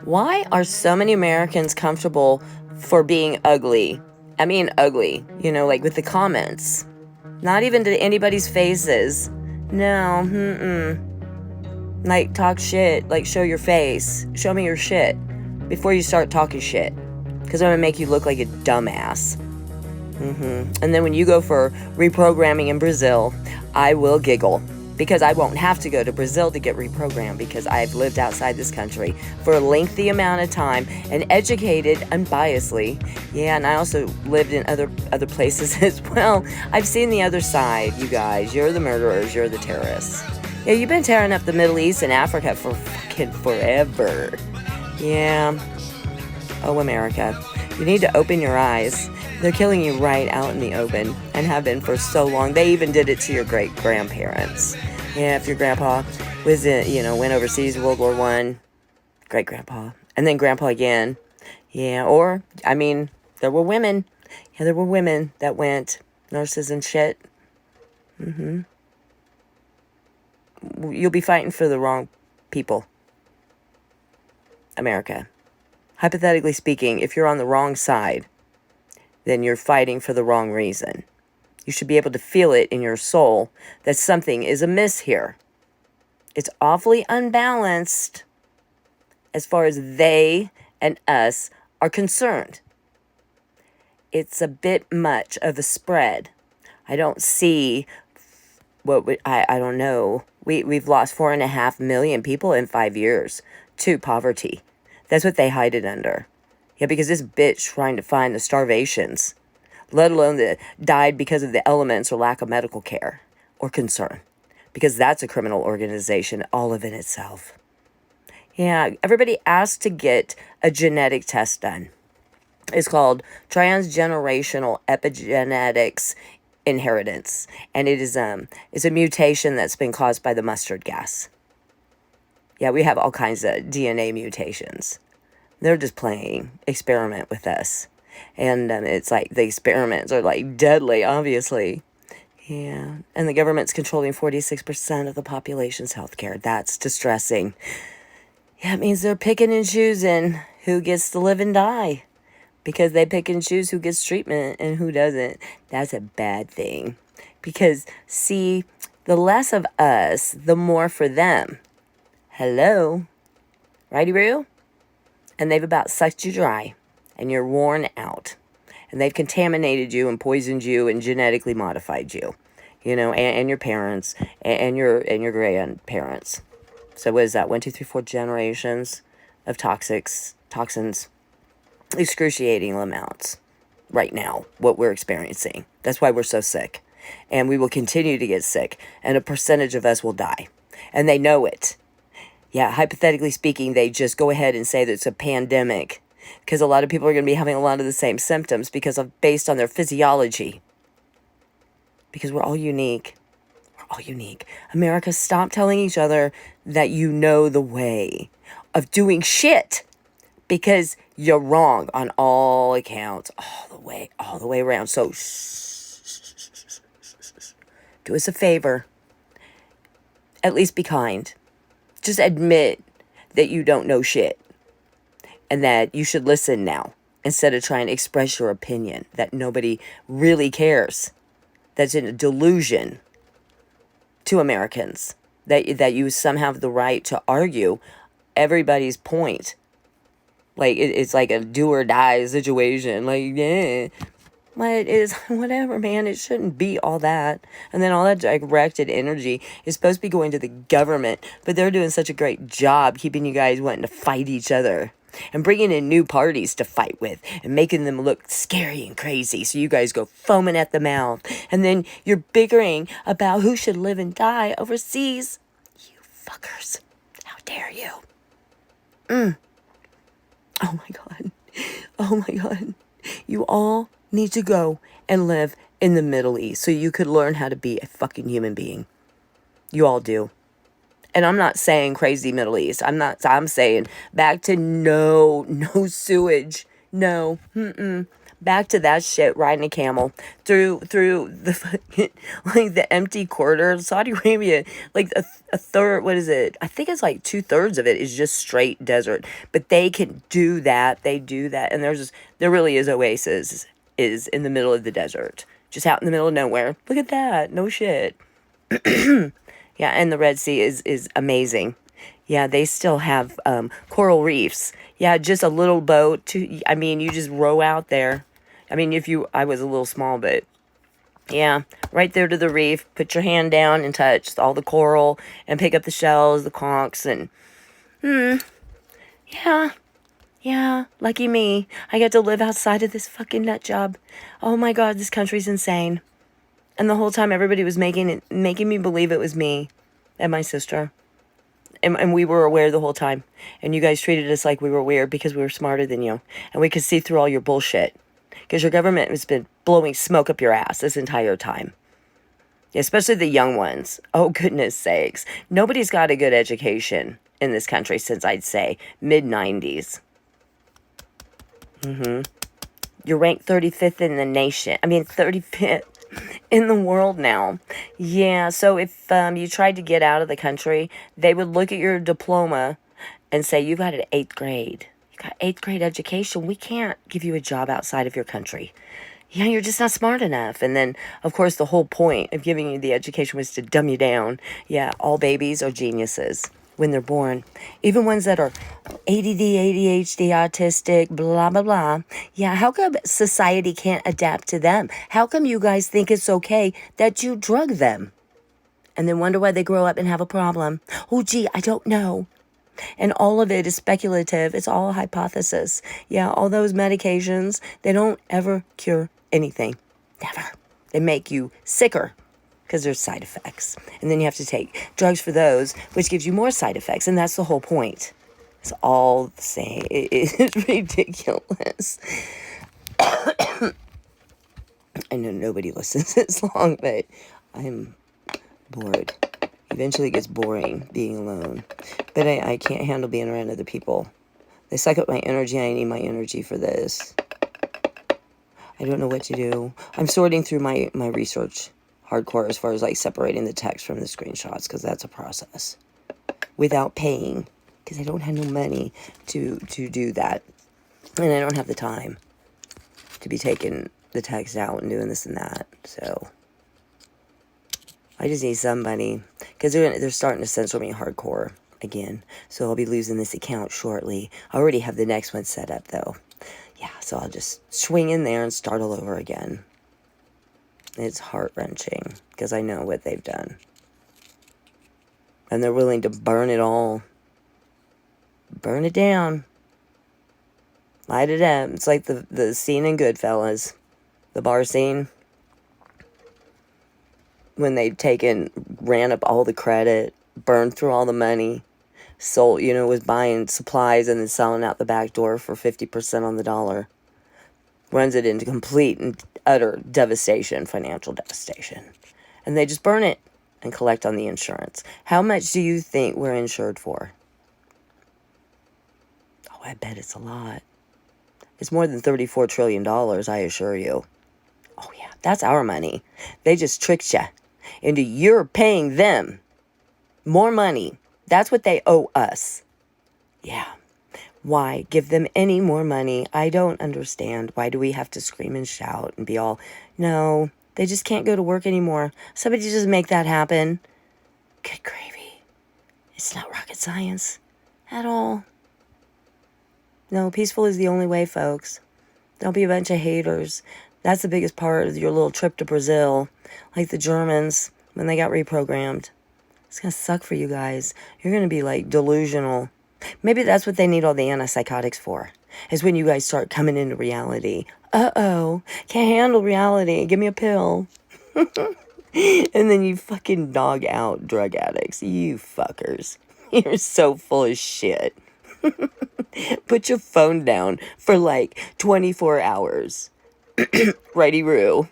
Why are so many Americans comfortable for being ugly? I mean, ugly, like with the comments. Not even to anybody's faces. No, Like, talk shit. Like, show your face. Show me your shit before you start talking shit. Because I'm going to make you look like a dumbass. And then when you go for reprogramming in Brazil, I will giggle. Because I won't have to go to Brazil to get reprogrammed, because I've lived outside this country for a lengthy amount of time and educated unbiasedly. Yeah, and I also lived in other places as well. I've seen the other side, you guys. You're the murderers. You're the terrorists. Yeah, you've been tearing up the Middle East and Africa for fucking forever. Yeah. Oh, America. You need to open your eyes. They're killing you right out in the open and have been for so long. They even did it to your great-grandparents. Yeah, if your grandpa was went overseas, World War I, great-grandpa, and then grandpa again. Yeah, or, there were women. Yeah, there were women that went, nurses and shit. You'll be fighting for the wrong people. America. Hypothetically speaking, if you're on the wrong side, then you're fighting for the wrong reason. You should be able to feel it in your soul that something is amiss here. It's awfully unbalanced as far as they and us are concerned. It's a bit much of a spread. I don't see I don't know. We've lost 4.5 million people in 5 years to poverty. That's what they hide it under. Yeah, because this bitch trying to find the starvations, let alone that died because of the elements or lack of medical care or concern, because that's a criminal organization all of in itself. Yeah, everybody asked to get a genetic test done. It's called transgenerational epigenetics inheritance, and it's a mutation that's been caused by the mustard gas. Yeah, we have all kinds of DNA mutations. They're just playing experiment with us. And it's like the experiments are like deadly, obviously. Yeah. And the government's controlling 46% of the population's healthcare. That's distressing. Yeah, it means they're picking and choosing who gets to live and die. Because they pick and choose who gets treatment and who doesn't. That's a bad thing. Because, see, the less of us, the more for them. Hello? Righty-roo? And they've about sucked you dry, and you're worn out. And they've contaminated you and poisoned you and genetically modified you, and your parents and your grandparents. So what is that? 1, 2, 3, 4 generations of toxins, excruciating amounts right now, what we're experiencing. That's why we're so sick. And we will continue to get sick, and a percentage of us will die. And they know it. Yeah, hypothetically speaking, they just go ahead and say that it's a pandemic, because a lot of people are going to be having a lot of the same symptoms based on their physiology. Because we're all unique. We're all unique. America, stop telling each other that you know the way of doing shit, because you're wrong on all accounts, all the way around. So, do us a favor. At least be kind. Just admit that you don't know shit, and that you should listen now instead of trying to express your opinion, that nobody really cares. That's in a delusion to Americans, that you somehow have the right to argue everybody's point. Like, it's like a do or die situation. Like, yeah. But it is, whatever, man. It shouldn't be all that. And then all that directed energy is supposed to be going to the government. But they're doing such a great job keeping you guys wanting to fight each other. And bringing in new parties to fight with. And making them look scary and crazy. So you guys go foaming at the mouth. And then you're bickering about who should live and die overseas. You fuckers. How dare you? Oh my God. Oh my God. You all need to go and live in the Middle East so you could learn how to be a fucking human being. You all do. And I'm not saying crazy Middle East. I'm saying back to no sewage. No. Back to that shit, riding a camel through the fucking, like the empty corridor. Saudi Arabia, like a third, what is it? I think it's like 2/3 of it is just straight desert. But they can do that. They do that, and there really is oasis is in the middle of the desert, just out in the middle of nowhere. Look at that, no shit. Yeah, and the Red Sea is amazing. Yeah, they still have coral reefs. Yeah, just a little boat. I mean, you just row out there. I mean, I was a little small, but yeah, right there to the reef. Put your hand down and touch all the coral and pick up the shells, the conchs, and yeah, yeah, lucky me. I get to live outside of this fucking nut job. Oh my God, this country's insane. And the whole time, everybody was making me believe it was me and my sister. And we were aware the whole time. And you guys treated us like we were weird because we were smarter than you. And we could see through all your bullshit. Because your government has been blowing smoke up your ass this entire time. Especially the young ones. Oh, goodness sakes. Nobody's got a good education in this country since, I'd say, mid-90s. You're ranked 35th in the nation. I mean, 35th in the world now. Yeah, so if you tried to get out of the country, they would look at your diploma and say, you got an 8th grade. You got 8th grade education. We can't give you a job outside of your country. Yeah, you're just not smart enough. And then, of course, the whole point of giving you the education was to dumb you down. Yeah, all babies are geniuses when they're born. Even ones that are ADD, ADHD, autistic, blah, blah, blah. Yeah, how come society can't adapt to them? How come you guys think it's okay that you drug them? And then wonder why they grow up and have a problem. Oh, gee, I don't know. And all of it is speculative. It's all hypothesis. Yeah, all those medications, they don't ever cure anything. Never. They make you sicker because there's side effects. And then you have to take drugs for those, which gives you more side effects. And that's the whole point. It's all the same. It is ridiculous. I know nobody listens this long, but I'm bored. Eventually it gets boring being alone. But I can't handle being around other people. They suck up my energy. I need my energy for this. I don't know what to do. I'm sorting through my research hardcore as far as like separating the text from the screenshots, because that's a process. Without paying, because I don't have no money to do that. And I don't have the time to be taking the text out and doing this and that. So I just need somebody, because they're starting to censor me hardcore again. So I'll be losing this account shortly. I already have the next one set up, though. Yeah, so I'll just swing in there and start all over again. It's heart-wrenching, because I know what they've done. And they're willing to burn it all. Burn it down. Light it up. It's like the scene in Goodfellas. The bar scene. When they've ran up all the credit, burned through all the money, sold, was buying supplies and then selling out the back door for 50% on the dollar. Runs it into complete and utter devastation, financial devastation. And they just burn it and collect on the insurance. How much do you think we're insured for? Oh, I bet it's a lot. It's more than $34 trillion, I assure you. Oh, yeah, that's our money. They just tricked you into you're paying them more money. That's what they owe us. Yeah. Why give them any more money? I don't understand. Why do we have to scream and shout and be all, no, they just can't go to work anymore. Somebody just make that happen. Good gravy. It's not rocket science at all. No, peaceful is the only way, folks. Don't be a bunch of haters. That's the biggest part of your little trip to Brazil. Like the Germans, when they got reprogrammed. It's going to suck for you guys. You're going to be, like, delusional. Maybe that's what they need all the antipsychotics for. Is when you guys start coming into reality. Uh-oh. Can't handle reality. Give me a pill. And then you fucking dog out drug addicts. You fuckers. You're so full of shit. Put your phone down for, like, 24 hours. Righty-roo.